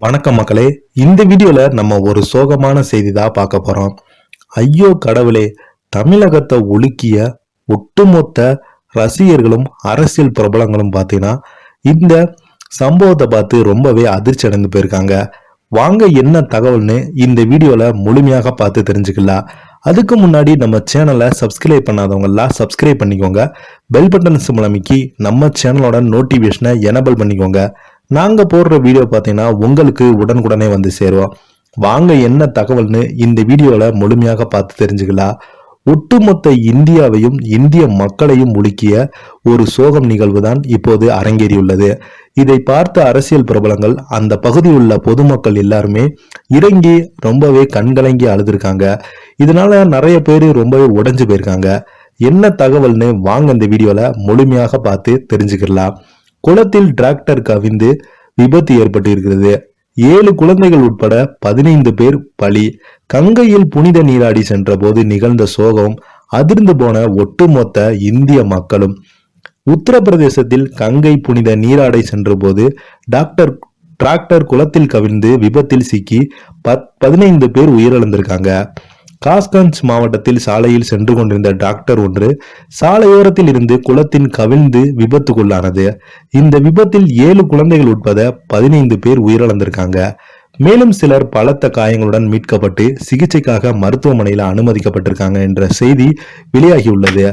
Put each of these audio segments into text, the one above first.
வணக்கம் மக்களே. இந்த வீடியோல நம்ம ஒரு சோகமான செய்தி தான் பார்க்க போறோம். ஐயோ கடவுளே, தமிழகத்தை உலுக்கிய ஒட்டுமொத்த ரசிகர்களும் அரசியல் பிரபலங்களும் பார்த்தீங்கன்னா இந்த சம்பவத்தை பார்த்து ரொம்பவே அதிர்ச்சி அடைந்து போயிருக்காங்க. வாங்க என்ன தகவல்னு இந்த வீடியோல முழுமையாக பார்த்து தெரிஞ்சுக்கலாம். அதுக்கு முன்னாடி நம்ம சேனலை சப்ஸ்கிரைப் பண்ணாதவங்க எல்லாம் சப்ஸ்கிரைப் பண்ணிக்கோங்க. பெல் பட்டன் சிம்பல் அமைக்கி நம்ம சேனலோட நோட்டிபிகேஷனை எனபிள் பண்ணிக்கோங்க. நாங்க போடுற வீடியோ பார்த்தீங்கன்னா உங்களுக்கு உடனுக்குடனே வந்து சேருவோம். வாங்க என்ன தகவல்னு இந்த வீடியோல முழுமையாக பார்த்து தெரிஞ்சுக்கலாம். ஒட்டுமொத்த இந்தியாவையும் இந்திய மக்களையும் உலுக்கிய ஒரு சோகம் நிகழ்வு தான் இப்போது அரங்கேறியுள்ளது. இதை பார்த்த அரசியல் பிரபலங்கள், அந்த பகுதியில் உள்ள பொதுமக்கள் எல்லாருமே இறங்கி ரொம்பவே கண்கலங்கி அழுதுருக்காங்க. இதனால நிறைய பேர் ரொம்பவே உடைஞ்சு போயிருக்காங்க. என்ன தகவல்னு வாங்க இந்த வீடியோல முழுமையாக பார்த்து தெரிஞ்சுக்கலாம். குளத்தில் டிராக்டர் கவிழ்ந்து விபத்து ஏற்பட்டு இருக்கிறது. 7 குழந்தைகள் உட்பட 15 பேர் பலி. கங்கையில் புனித நீராடி சென்ற போது நிகழ்ந்த சோகம் அதிர்ந்து போன ஒட்டுமொத்த இந்திய மக்களும். உத்தரப்பிரதேசத்தில் கங்கை புனித நீராடை சென்ற போது டிராக்டர் குளத்தில் கவிழ்ந்து விபத்தில் சிக்கி 15 பேர் உயிரிழந்திருக்காங்க. காஸ்கஞ்ச் மாவட்டத்தில் சாலையில் சென்று கொண்டிருந்த டிராக்டர் ஒன்று சாலையோரத்தில் இருந்து குளத்தின் கவிழ்ந்து விபத்துக்குள்ளானது. இந்த விபத்தில் 7 குழந்தைகள் உட்பட 15 பேர் உயிரிழந்திருக்காங்க. மேலும் சிலர் பலத்த காயங்களுடன் மீட்கப்பட்டு சிகிச்சைக்காக மருத்துவமனையில் அனுமதிக்கப்பட்டிருக்காங்க என்ற செய்தி வெளியாகியுள்ளது.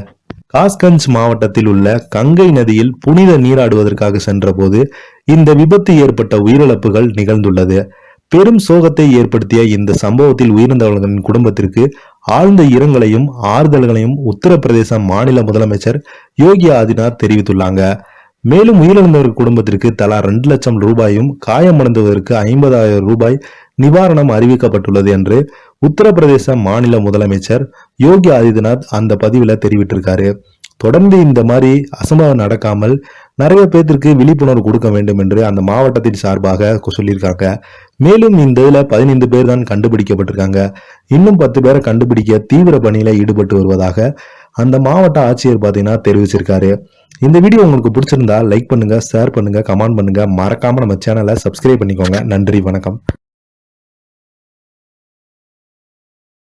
காஸ்கஞ்ச் மாவட்டத்தில் உள்ள கங்கை நதியில் புனித நீராடுவதற்காக சென்ற போது இந்த விபத்து ஏற்பட்ட உயிரிழப்புகள் நிகழ்ந்துள்ளது. பெரும் சோகத்தை ஏற்படுத்திய இந்த சம்பவத்தில் உயிரிழந்தவர்களின் குடும்பத்திற்கு ஆழ்ந்த இரங்கலையும் ஆறுதல்களையும் உத்தரப்பிரதேச மாநில முதலமைச்சர் யோகி ஆதித்யநாத் தெரிவித்துள்ளாங்க. மேலும் உயிரிழந்தவர்கள் குடும்பத்திற்கு தலா 2 லட்சம் ரூபாயும் காயமடைந்தவருக்கு 50,000 ரூபாய் நிவாரணம் அறிவிக்கப்பட்டுள்ளது என்று உத்தரப்பிரதேச மாநில முதலமைச்சர் யோகி ஆதித்யநாத் அந்த பதிவில் தெரிவித்திருக்காரு. தொடர்ந்து இந்த மாதிரி அசம்பாவம் நடக்காமல் நிறைய பேருக்கு விழிப்புணர்வு கொடுக்க வேண்டும் என்று அந்த மாவட்டத்தின் சார்பாக சொல்லியிருக்காங்க. மேலும் இந்த இதுல 15 பேர் தான் கண்டுபிடிக்கப்பட்டிருக்காங்க. இன்னும் 10 பேரை கண்டுபிடிக்க தீவிர பணியில ஈடுபட்டு வருவதாக அந்த மாவட்ட ஆட்சியர் பார்த்தீங்கன்னா தெரிவிச்சிருக்காரு. இந்த வீடியோ உங்களுக்கு பிடிச்சிருந்தா லைக் பண்ணுங்க, ஷேர் பண்ணுங்க, கமெண்ட் பண்ணுங்க. மறக்காம நம்ம சேனலை சப்ஸ்கிரைப் பண்ணிக்கோங்க. நன்றி, வணக்கம்.